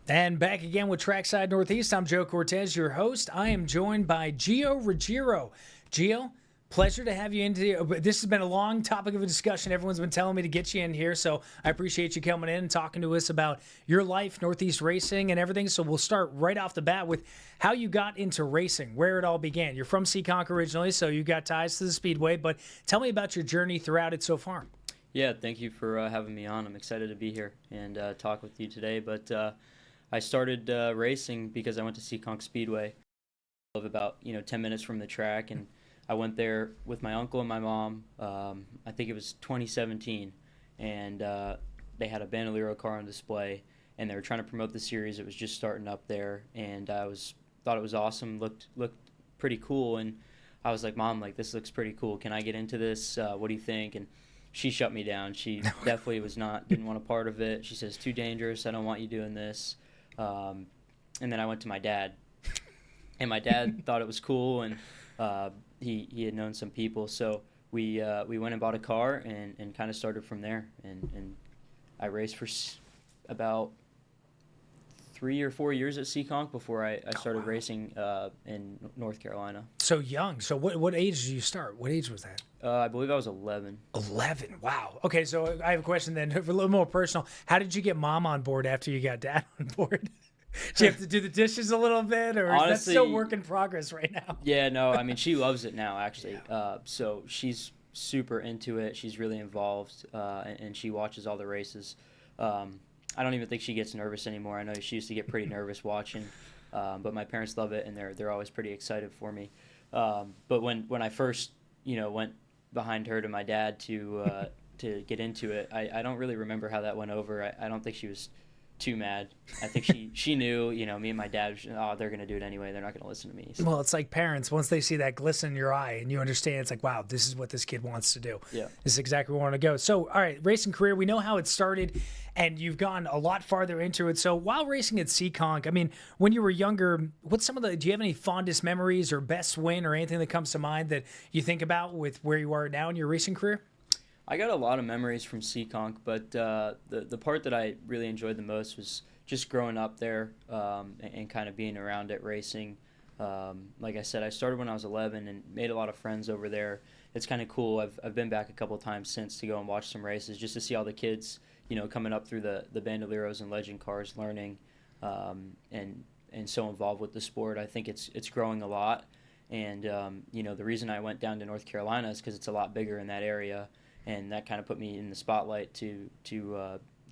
And back again with Trackside Northeast. I'm Joe Cortese, your host. I am joined by Gio Ruggiero. Gio, pleasure to have you into. This has been a long topic of a discussion. Everyone's been telling me to get you in here, so I appreciate you coming in and talking to us about your life, Northeast racing, and everything. So we'll start right off the bat with how you got into racing, where it all began. You're from Seekonk originally, so you got ties to the Speedway, but tell me about your journey throughout it so far. Yeah, thank you for having me on. I'm excited to be here and talk with you today. But I started racing because I went to Seekonk Speedway. I live about 10 minutes from the track, and I went there with my uncle and my mom. I think it was 2017, and they had a Bandolero car on display, and they were trying to promote the series. It was just starting up there, and thought it was awesome. Looked pretty cool, and I was like, Mom, like, this looks pretty cool. Can I get into this? What do you think? And she shut me down. She definitely didn't want a part of it. She says, too dangerous. I don't want you doing this. And then I went to my dad, and my dad thought it was cool, and he had known some people, so we went and bought a car and kind of started from there, and I raced for about 3 or 4 years at Seekonk before I started racing in North Carolina. So young. So what age did you start? What age was that? I believe I was 11. 11. Wow. Okay, so I have a question then, a little more personal. How did you get Mom on board after you got Dad on board? Do you have to do the dishes a little bit, or Honestly, is that still work in progress right now? Yeah, no, I mean, she loves it now, actually. So she's super into it. She's really involved, and she watches all the races. I don't even think she gets nervous anymore. I know she used to get pretty nervous watching, but my parents love it, and they're always pretty excited for me. But when I first went behind her to my dad to get into it, I don't really remember how that went over. I don't think she was too mad. I think she knew, me and my dad, they're going to do it anyway. They're not going to listen to me. So. Well, it's like parents. Once they see that glisten in your eye and you understand, it's like, wow, this is what this kid wants to do. Yeah. This is exactly where we want to go. So, all right, racing career, we know how it started, and you've gone a lot farther into it. So while racing at Seekonk, I mean, when you were younger, do you have any fondest memories or best win or anything that comes to mind that you think about with where you are now in your racing career? I got a lot of memories from Seekonk, but the part that I really enjoyed the most was just growing up there and kind of being around it racing. Like I said, I started when I was 11 and made a lot of friends over there. It's kind of cool. I've been back a couple of times since to go and watch some races just to see all the kids, coming up through the Bandoleros and legend cars, learning and so involved with the sport. I think it's growing a lot. And, the reason I went down to North Carolina is because it's a lot bigger in that area. And that kind of put me in the spotlight to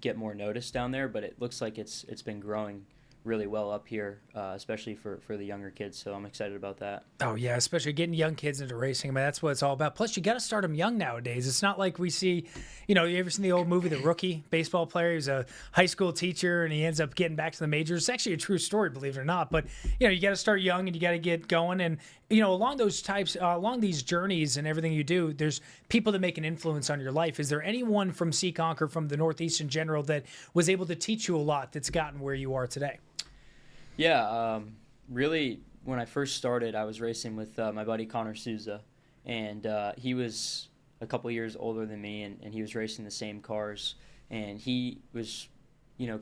get more notice down there. But it looks like it's been growing really well up here, especially for the younger kids. So I'm excited about that. Oh, yeah, especially getting young kids into racing. I mean, that's what it's all about. Plus, you got to start them young nowadays. It's not like we see, you ever seen the old movie, The Rookie? Baseball player who's a high school teacher, and he ends up getting back to the majors. It's actually a true story, believe it or not. But, you got to start young, and you got to get going. And, along these journeys and everything you do, there's people that make an influence on your life. Is there anyone from Seekonk or from the Northeast in general that was able to teach you a lot that's gotten where you are today? Yeah, really, when I first started, I was racing with my buddy Connor Souza, and he was a couple years older than me, and he was racing the same cars, and he was,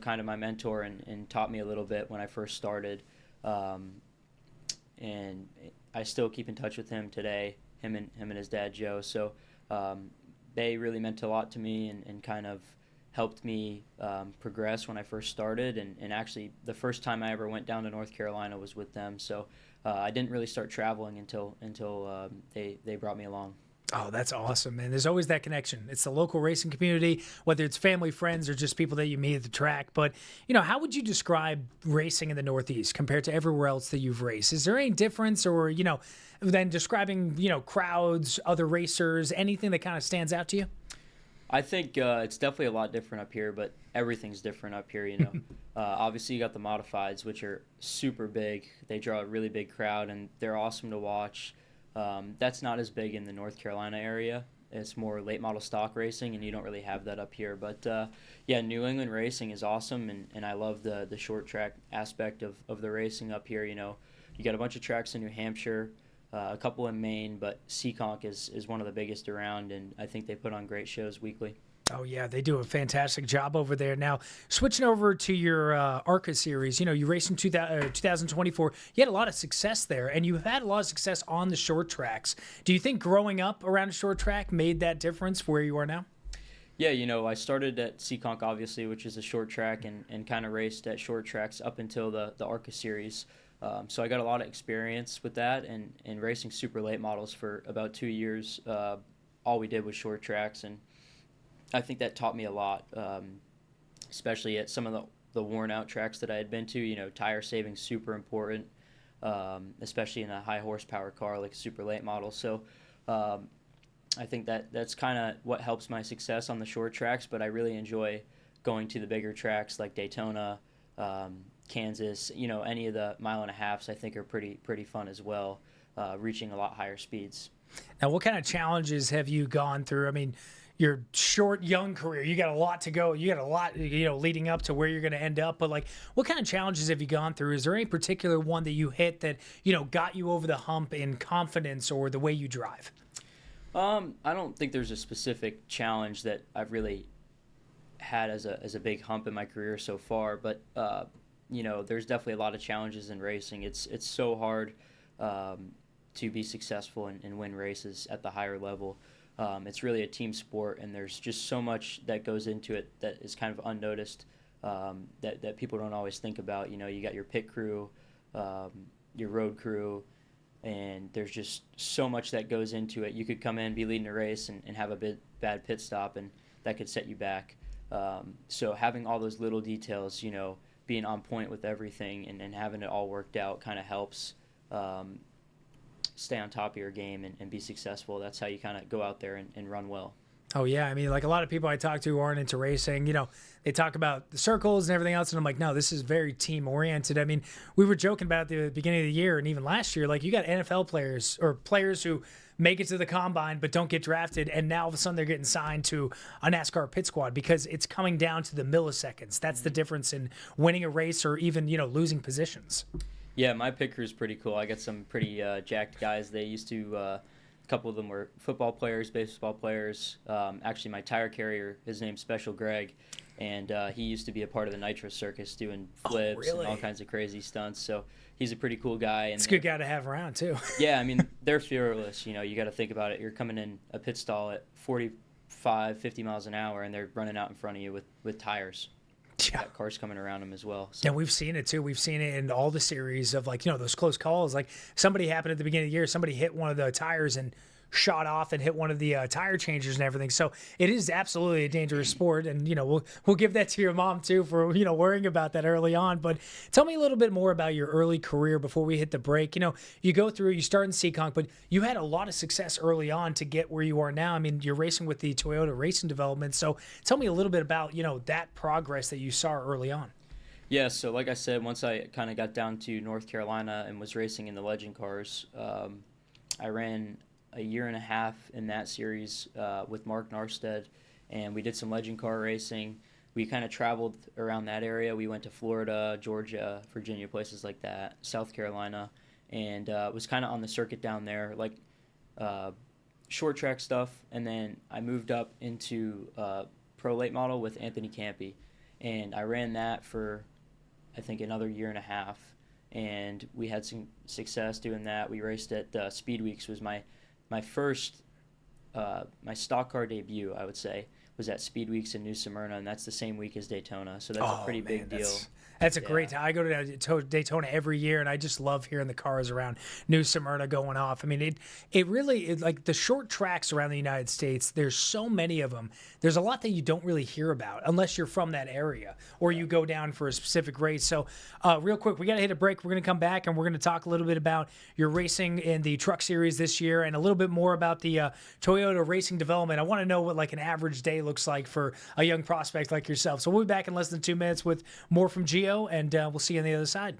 kind of my mentor and taught me a little bit when I first started, and I still keep in touch with him today, him and his dad Joe, so they really meant a lot to me and kind of helped me progress when I first started, and actually the first time I ever went down to North Carolina was with them. So I didn't really start traveling until they brought me along. Oh, that's awesome, man. There's always that connection. It's the local racing community, whether it's family, friends, or just people that you meet at the track. But, how would you describe racing in the Northeast compared to everywhere else that you've raced? Is there any difference or, then describing, crowds, other racers, anything that kind of stands out to you? I think it's definitely a lot different up here, but everything's different up here, Obviously, you got the modifieds, which are super big. They draw a really big crowd, and they're awesome to watch. That's not as big in the North Carolina area. It's more late model stock racing, and you don't really have that up here. But, New England racing is awesome, and I love the short track aspect of the racing up here. You got a bunch of tracks in New Hampshire, a couple in Maine, but Seekonk is one of the biggest around, and I think they put on great shows weekly. Oh yeah, they do a fantastic job over there. Now, switching over to your ARCA series, you raced in 2024. You had a lot of success there, and you had a lot of success on the short tracks. Do you think growing up around a short track made that difference for where you are now? Yeah, I started at Seekonk, obviously, which is a short track, and kind of raced at short tracks up until the ARCA series. So I got a lot of experience with that, and racing super late models for about 2 years. All we did was short tracks, and I think that taught me a lot, especially at some of the worn out tracks that I had been to. Tire saving super important, especially in a high horsepower car like a super late model. So I think that's kind of what helps my success on the short tracks, but I really enjoy going to the bigger tracks like Daytona, Kansas. Any of the mile and a halves I think are pretty fun as well, reaching a lot higher speeds. Now, what kind of challenges have you gone through? I mean, your short, young career, you got a lot to go. You got a lot, leading up to where you're going to end up. But, what kind of challenges have you gone through? Is there any particular one that you hit that, got you over the hump in confidence or the way you drive? I don't think there's a specific challenge that I've really had as a big hump in my career so far. But, there's definitely a lot of challenges in racing. It's so hard to be successful and win races at the higher level. It's really a team sport, and there's just so much that goes into it that is kind of unnoticed, that people don't always think about. You got your pit crew, your road crew, and there's just so much that goes into it. You could come in, be leading a race, and have a bad pit stop, and that could set you back. So having all those little details, being on point with everything and having it all worked out kind of helps stay on top of your game and be successful. That's how you kind of go out there and run well. Oh, yeah. I mean, a lot of people I talk to who aren't into racing, they talk about the circles and everything else. And I'm like, no, this is very team oriented. I mean, we were joking about it at the beginning of the year and even last year, you got NFL players or players who make it to the combine but don't get drafted. And now all of a sudden they're getting signed to a NASCAR pit squad because it's coming down to the milliseconds. That's the difference in winning a race or even, losing positions. Yeah, my pit crew is pretty cool. I got some pretty jacked guys. They used to, a couple of them were football players, baseball players. Actually, my tire carrier, his name's Special Greg, and he used to be a part of the Nitro Circus doing flips and all kinds of crazy stunts. So he's a pretty cool guy. And it's a good guy to have around, too. Yeah, I mean, they're fearless. You got to think about it. You're coming in a pit stall at 45, 50 miles an hour, and they're running out in front of you with tires. Yeah. Got cars coming around them as well. So. And we've seen it too. We've seen it in all the series of those close calls. Somebody happened at the beginning of the year. Somebody hit one of the tires and shot off and hit one of the tire changers and everything. So it is absolutely a dangerous sport. And, we'll give that to your mom too for, worrying about that early on. But tell me a little bit more about your early career before we hit the break. You go through, you start in Seekonk, but you had a lot of success early on to get where you are now. I mean, you're racing with the Toyota Racing Development. So tell me a little bit about, that progress that you saw early on. Yeah, so like I said, once I kind of got down to North Carolina and was racing in the Legend cars, I ran a year and a half in that series with Mark Narstead, and we did some Legend car racing. We kind of traveled around that area. We went to Florida, Georgia, Virginia, places like that, South Carolina, and was kind of on the circuit down there, short track stuff. And then I moved up into pro late model with Anthony Campy, and I ran that for I think another year and a half, and we had some success doing that. We raced at Speed Weeks. Was my first my stock car debut, I would say, was at Speed Weeks in New Smyrna, and that's the same week as Daytona, so that's a pretty big deal. That's a great time. I go to Daytona every year, and I just love hearing the cars around New Smyrna going off. I mean, it really the short tracks around the United States, there's so many of them. There's a lot that you don't really hear about unless you're from that area or you go down for a specific race. So real quick, we got to hit a break. We're going to come back, and we're going to talk a little bit about your racing in the Truck Series this year and a little bit more about the Toyota Racing Development. I want to know what an average day looks like for a young prospect like yourself. So we'll be back in less than 2 minutes with more from Gio, and we'll see you on the other side.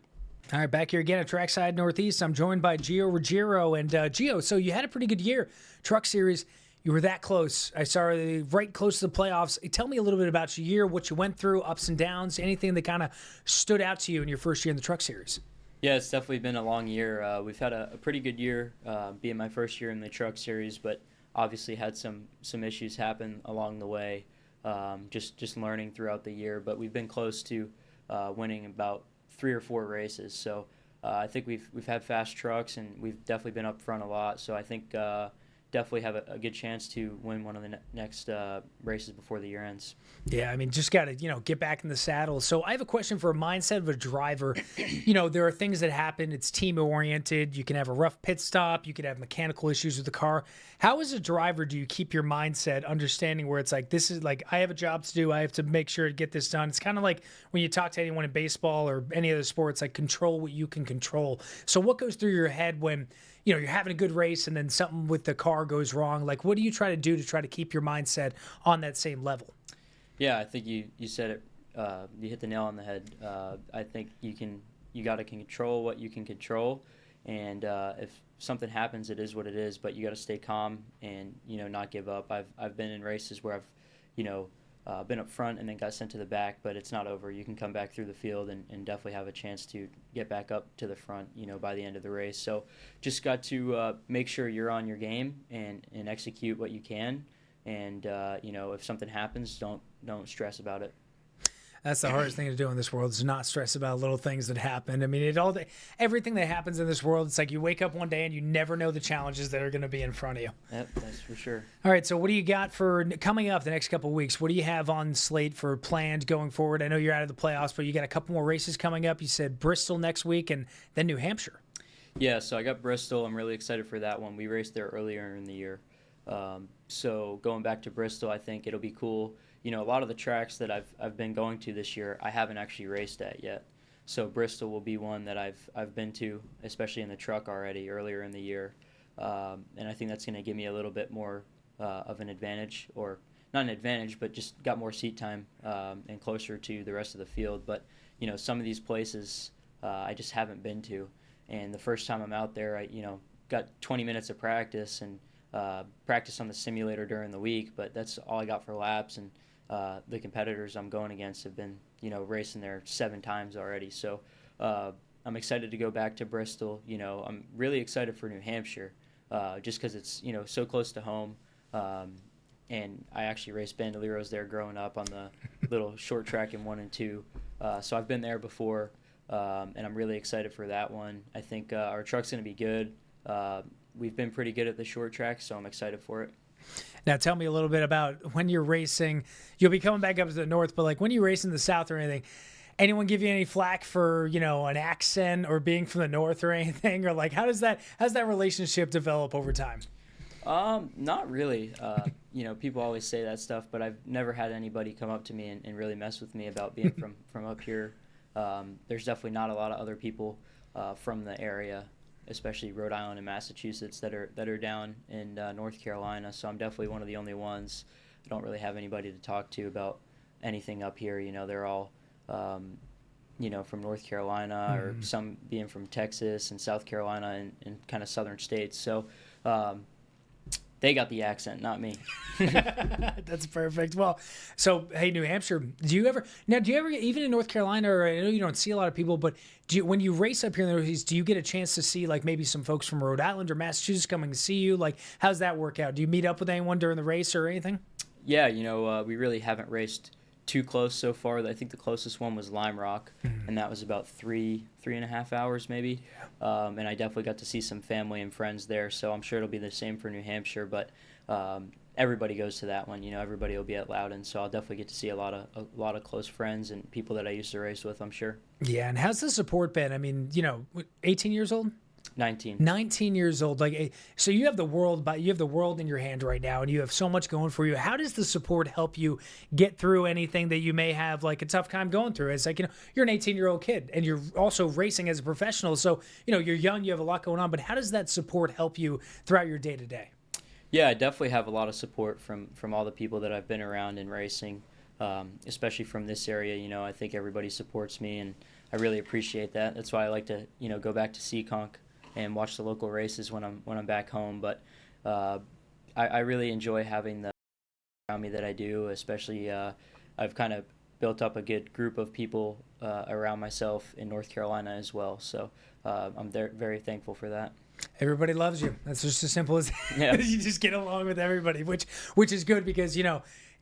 All right, back here again at Trackside Northeast. I'm joined by Gio Ruggiero. And Gio, so you had a pretty good year. Truck Series, you were that close. I saw you right close to the playoffs. Tell me a little bit about your year, what you went through, ups and downs, anything that kind of stood out to you in your first year in the Truck Series. Yeah, it's definitely been a long year. We've had a pretty good year, being my first year in the Truck Series, but obviously had some issues happen along the way. just learning throughout the year. But we've been close to winning about 3 or 4 races. So I think we've had fast trucks, and we've definitely been up front a lot. So I think definitely have a good chance to win one of the next races before the year ends. Yeah, I mean, just got to, get back in the saddle. So I have a question for a mindset of a driver. There are things that happen. It's team oriented. You can have a rough pit stop. You could have mechanical issues with the car. How, as a driver, do you keep your mindset understanding where it's like, this is like, I have a job to do. I have to make sure to get this done. It's kind of like when you talk to anyone in baseball or any other sports, like control what you can control. So what goes through your head when, you're having a good race and then something with the car goes wrong? Like, what do you try to do to try to keep your mindset on that same level? Yeah, I think you said it. You hit the nail on the head. I think you got to control what you can control, and if something happens, it is what it is. But you got to stay calm and not give up. I've been in races where I've been up front and then got sent to the back, but it's not over. You can come back through the field and definitely have a chance to get back up to the front, by the end of the race. So just got to make sure you're on your game and execute what you can. And, if something happens, don't stress about it. That's the hardest thing to do in this world, is not stress about little things that happen. I mean, everything that happens in this world, it's like you wake up one day and you never know the challenges that are going to be in front of you. Yep, that's for sure. All right, so what do you got for coming up the next couple of weeks? What do you have on slate for planned going forward? I know you're out of the playoffs, but you got a couple more races coming up. You said Bristol next week and then New Hampshire. Yeah, so I got Bristol. I'm really excited for that one. We raced there earlier in the year. So going back to Bristol, I think it'll be cool. A lot of the tracks that I've been going to this year, I haven't actually raced at yet. So Bristol will be one that I've been to, especially in the truck already earlier in the year. And I think that's going to give me a little bit more of an advantage, or not an advantage, but just got more seat time and closer to the rest of the field. But, some of these places I just haven't been to. And the first time I'm out there, I got 20 minutes of practice and practice on the simulator during the week, but that's all I got for laps. And the competitors I'm going against have been, racing there 7 times already. So I'm excited to go back to Bristol. I'm really excited for New Hampshire just because it's, so close to home. And I actually raced Bandoleros there growing up on the little short track in 1 and 2. So I've been there before, and I'm really excited for that one. I think our truck's going to be good. We've been pretty good at the short track, so I'm excited for it. Now, tell me a little bit about when you're racing. You'll be coming back up to the north, but like when you race in the south or anything, anyone give you any flack for, an accent or being from the north or anything? Or like, how's that relationship develop over time? Not really. People always say that stuff, but I've never had anybody come up to me and really mess with me about being from up here. There's definitely not a lot of other people from the area, especially Rhode Island and Massachusetts, that are down in North Carolina. So I'm definitely one of the only ones. I don't really have anybody to talk to about anything up here. They're all, from North Carolina, or some being from Texas and South Carolina and kind of southern states. So they got the accent, not me. That's perfect. Well, so, hey, New Hampshire, do you ever, even in North Carolina, or I know you don't see a lot of people, but when you race up here in the Northeast, do you get a chance to see like maybe some folks from Rhode Island or Massachusetts coming to see you? Like, how's that work out? Do you meet up with anyone during the race or anything? Yeah, we really haven't raced too close so far. I think the closest one was Lime Rock, and that was about 3.5 hours maybe. Yeah. And I definitely got to see some family and friends there, so I'm sure it'll be the same for New Hampshire. But everybody goes to that one. Everybody will be at Loudon, so I'll definitely get to see a lot of close friends and people that I used to race with, I'm sure. Yeah, and how's the support been? I mean, 18 years old? 19 years old. Like, so you have the world in your hand right now, and you have so much going for you. How does the support help you get through anything that you may have like a tough time going through? It's like, you're an 18-year-old kid and you're also racing as a professional. So, you're young, you have a lot going on, but how does that support help you throughout your day to day? Yeah, I definitely have a lot of support from all the people that I've been around in racing, especially from this area. I think everybody supports me, and I really appreciate that. That's why I like to, go back to Seekonk and watch the local races when I'm back home. But I really enjoy having the around me that I do, especially I've kind of built up a good group of people around myself in North Carolina as well. So I'm very thankful for that. Everybody loves you. That's just as simple as yeah. You just get along with everybody, which is good because,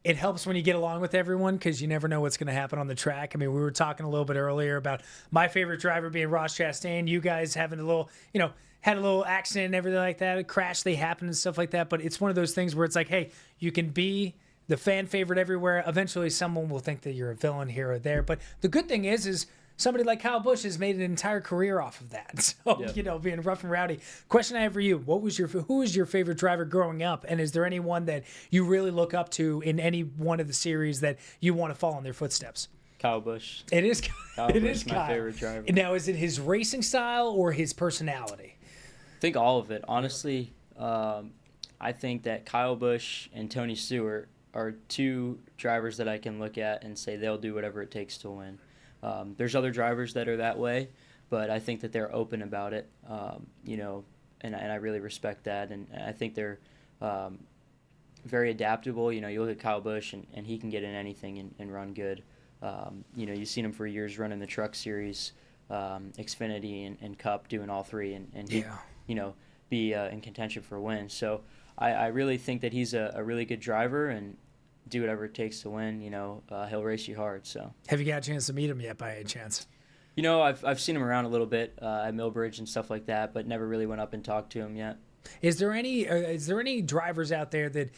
it helps when you get along with everyone because you never know what's going to happen on the track. I mean, we were talking a little bit earlier about my favorite driver being Ross Chastain. You guys having a little, had a little accident and everything like that, a crash, they happen and stuff like that. But it's one of those things where it's like, hey, you can be the fan favorite everywhere. Eventually, someone will think that you're a villain here or there. But the good thing is somebody like Kyle Busch has made an entire career off of that. So, being rough and rowdy. Question I have for you, who was your favorite driver growing up? And is there anyone that you really look up to in any one of the series that you want to follow in their footsteps? Kyle Busch. It is Kyle it Busch, is my Kyle. favorite driver. Now, is it his racing style or his personality? I think all of it. Honestly, I think that Kyle Busch and Tony Stewart are two drivers that I can look at and say they'll do whatever it takes to win. There's other drivers that are that way, but I think that they're open about it, and I really respect that. And I think they're very adaptable. You look at Kyle Busch, and he can get in anything and run good. You've seen him for years running the Truck Series, Xfinity, and Cup, doing all three, and he, be in contention for a win. So I really think that he's a really good driver and do whatever it takes to win. He'll race you hard. So, have you got a chance to meet him yet, by any chance? I've seen him around a little bit at Millbridge and stuff like that, but never really went up and talked to him yet. Is there any drivers out there that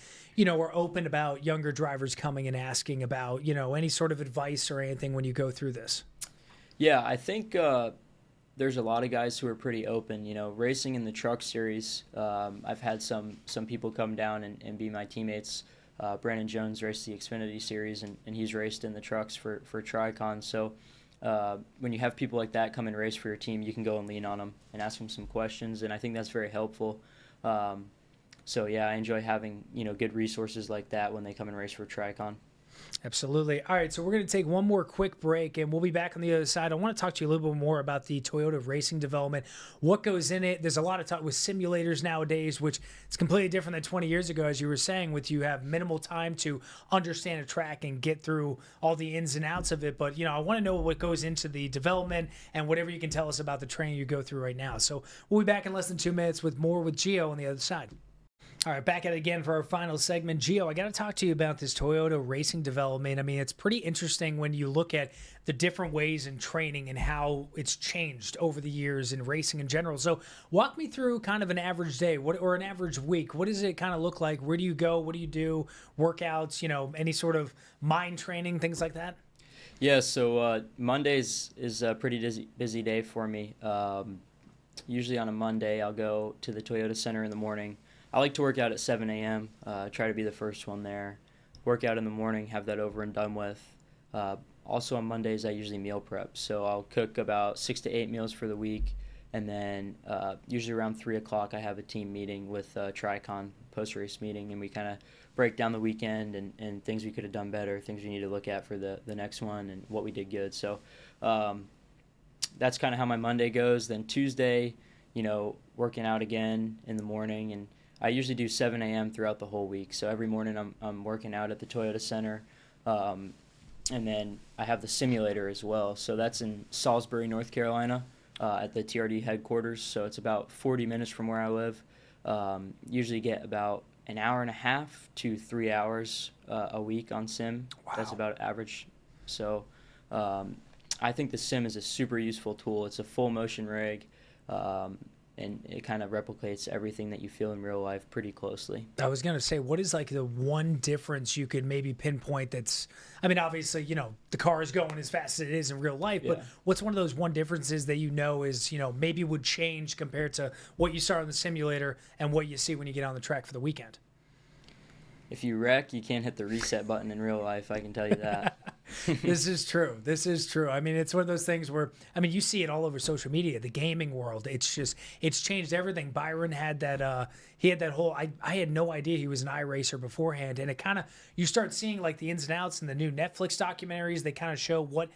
are open about younger drivers coming and asking about any sort of advice or anything when you go through this? Yeah, I think there's a lot of guys who are pretty open. Racing in the Truck Series, I've had some people come down and be my teammates. Brandon Jones raced the Xfinity Series, and he's raced in the trucks for Tricon. So when you have people like that come and race for your team, you can go and lean on them and ask them some questions, and I think that's very helpful. So yeah, I enjoy having good resources like that when they come and race for Tricon. Absolutely. All right, so we're going to take one more quick break, and we'll be back on the other side. I want to talk to you a little bit more about the Toyota racing development, what goes in it. There's a lot of talk with simulators nowadays, which is completely different than 20 years ago, as you were saying, with you have minimal time to understand a track and get through all the ins and outs of it. But, I want to know what goes into the development and whatever you can tell us about the training you go through right now. So we'll be back in less than 2 minutes with more with Gio on the other side. All right, back at it again for our final segment. Gio, I got to talk to you about this Toyota racing development. I mean, it's pretty interesting when you look at the different ways in training and how it's changed over the years in racing in general. So walk me through kind of an average day or an average week. What does it kind of look like? Where do you go? What do you do? Workouts, any sort of mind training, things like that? Yeah, so Mondays is a pretty busy day for me. Usually on a Monday, I'll go to the Toyota Center in the morning. I like to work out at 7 a.m., try to be the first one there. Work out in the morning, have that over and done with. Also on Mondays, I usually meal prep. So I'll cook about 6 to 8 meals for the week. And then usually around 3 o'clock, I have a team meeting with Tricon, post-race meeting, and we kind of break down the weekend and things we could have done better, things we need to look at for the next one, and what we did good. So that's kind of how my Monday goes. Then Tuesday, working out again in the morning, and I usually do 7 a.m. throughout the whole week. So every morning I'm working out at the Toyota Center. And then I have the simulator as well. So that's in Salisbury, North Carolina, at the TRD headquarters. So it's about 40 minutes from where I live. Usually get about an hour and a half to 3 hours a week on sim. Wow. That's about average. So I think the sim is a super useful tool. It's a full motion rig. And it kind of replicates everything that you feel in real life pretty closely. I was going to say, what is like the one difference you could maybe pinpoint that's, I mean, obviously, the car is going as fast as it is in real life, but what's one of those one differences that is, maybe would change compared to what you saw in the simulator and what you see when you get on the track for the weekend? If you wreck, you can't hit the reset button in real life, I can tell you that. This is true. I mean, it's one of those things where, you see it all over social media, the gaming world. It's changed everything. Byron had that, he had that whole, I had no idea he was an iRacer beforehand. And it kind of, you start seeing like the ins and outs in the new Netflix documentaries. They kind of show what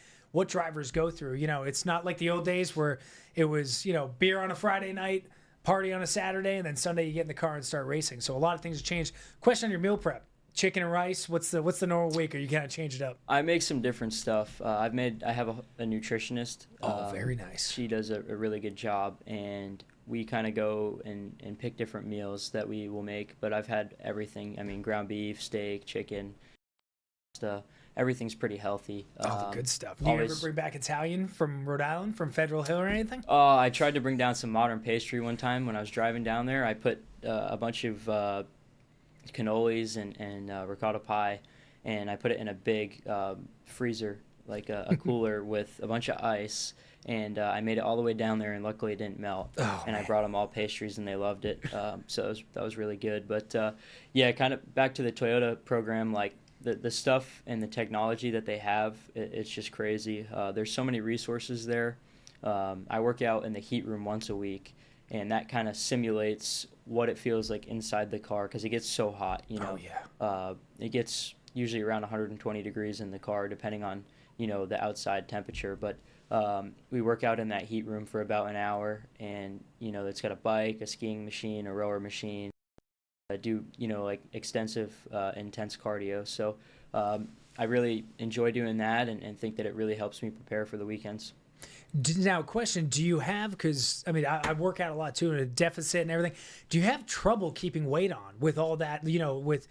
drivers go through. It's not like the old days where it was, beer on a Friday night, party on a Saturday, and then Sunday you get in the car and start racing. So a lot of things have changed. Question on your meal prep: chicken and rice. What's the normal week, or you kind of change it up? I make some different stuff. I have a nutritionist. Oh, very nice. She does a really good job, and we kind of go and pick different meals that we will make. But I've had everything. Ground beef, steak, chicken. Everything's pretty healthy. Oh, the good stuff. Do you ever bring back Italian from Rhode Island, from Federal Hill or anything? I tried to bring down some modern pastry one time when I was driving down there. I put a bunch of cannolis and ricotta pie, and I put it in a big freezer, like a cooler with a bunch of ice, and I made it all the way down there, and luckily it didn't melt. I brought them all pastries, and they loved it. So that was really good. But yeah, kind of back to the Toyota program, like the stuff and the technology that they have, it's just crazy. There's so many resources there. I work out in the heat room once a week, and that kind of simulates what it feels like inside the car because it gets so hot. Oh, yeah. It gets usually around 120 degrees in the car, depending on the outside temperature. But we work out in that heat room for about an hour, and it's got a bike, a skiing machine, a rower machine. I do like extensive, intense cardio. So I really enjoy doing that, and think that it really helps me prepare for the weekends. Now, question, do you have, because, I mean, I work out a lot too, in a deficit and everything. Do you have trouble keeping weight on with all that, with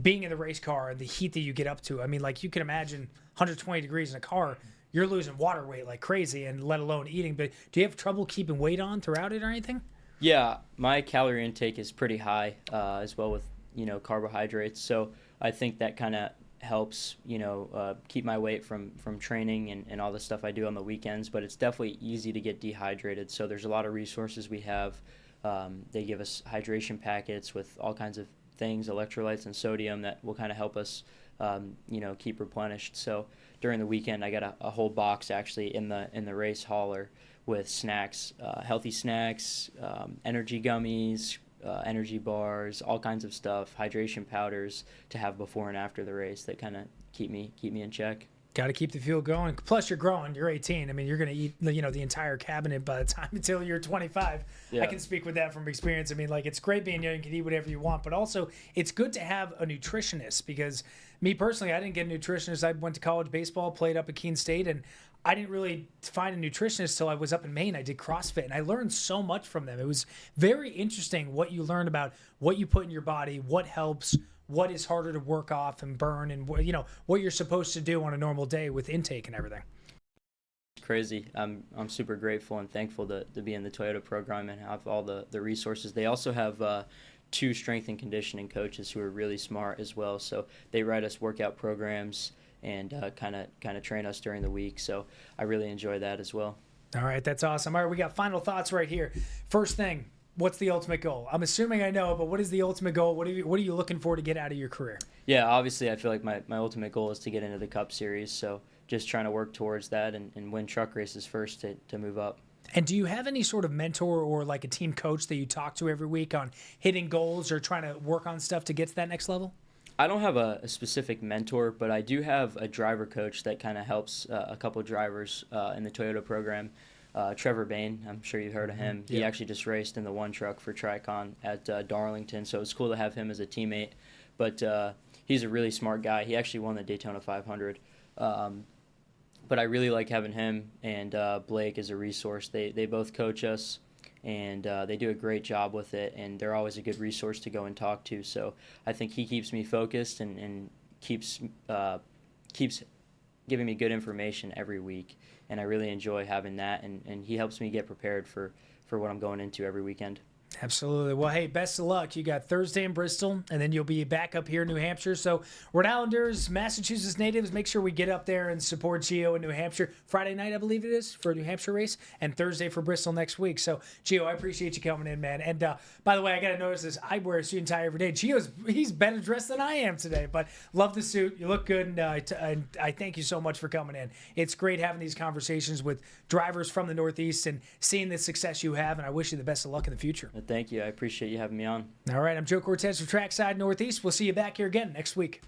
being in the race car and the heat that you get up to? I mean, like, you can imagine 120 degrees in a car, you're losing water weight like crazy, and let alone eating. But do you have trouble keeping weight on throughout it or anything? Yeah, my calorie intake is pretty high, as well with, carbohydrates. So I think that kind of helps, keep my weight from training and all the stuff I do on the weekends. But it's definitely easy to get dehydrated. So there's a lot of resources we have. They give us hydration packets with all kinds of things, electrolytes and sodium, that will kind of help us, keep replenished. So during the weekend, I got a whole box actually in the race hauler with snacks, healthy snacks, energy gummies, energy bars, all kinds of stuff, hydration powders to have before and after the race that kind of keep me in check. Got to keep the fuel going. Plus, you're growing. You're 18. I mean, you're going to eat, the entire cabinet by the time until you're 25. Yeah. I can speak with that from experience. I mean, like, it's great being young. You can eat whatever you want, but also it's good to have a nutritionist, because me personally, I didn't get a nutritionist. I went to college baseball, played up at Keene State, and I didn't really find a nutritionist till I was up in Maine. I did CrossFit, and I learned so much from them. It was very interesting what you learn about what you put in your body, what helps, what is harder to work off and burn, and what you're supposed to do on a normal day with intake and everything. It's crazy. I'm super grateful and thankful to be in the Toyota program and have all the resources. They also have 2 strength and conditioning coaches who are really smart as well. So they write us workout programs and kind of train us during the week. So I really enjoy that as well. All right, that's awesome. All right, we got final thoughts right here. First thing, what's the ultimate goal? I'm assuming I know, but what is the ultimate goal? What are you looking for to get out of your career? Yeah, obviously I feel like my ultimate goal is to get into the Cup Series. So just trying to work towards that and win truck races first to move up. And do you have any sort of mentor or like a team coach that you talk to every week on hitting goals or trying to work on stuff to get to that next level? I don't have a specific mentor, but I do have a driver coach that kind of helps a couple drivers in the Toyota program. Trevor Bain, I'm sure you've heard of him. He actually just raced in the one truck for Tricon at Darlington, so it's cool to have him as a teammate. But he's a really smart guy. He actually won the Daytona 500. But I really like having him and Blake as a resource. They both coach us, and they do a great job with it, and they're always a good resource to go and talk to. So I think he keeps me focused and keeps giving me good information every week, and I really enjoy having that, and he helps me get prepared for what I'm going into every weekend. Absolutely. Well, hey, best of luck. You got Thursday in Bristol, and then you'll be back up here in New Hampshire. So, Rhode Islanders, Massachusetts natives, make sure we get up there and support Gio in New Hampshire. Friday night, I believe it is, for a New Hampshire race, and Thursday for Bristol next week. So, Gio, I appreciate you coming in, man. And by the way, I got to notice this. I wear a suit and tie every day. He's better dressed than I am today, but love the suit. You look good, and I thank you so much for coming in. It's great having these conversations with drivers from the Northeast and seeing the success you have, and I wish you the best of luck in the future. Thank you. I appreciate you having me on. All right. I'm Joe Cortese from Trackside Northeast. We'll see you back here again next week.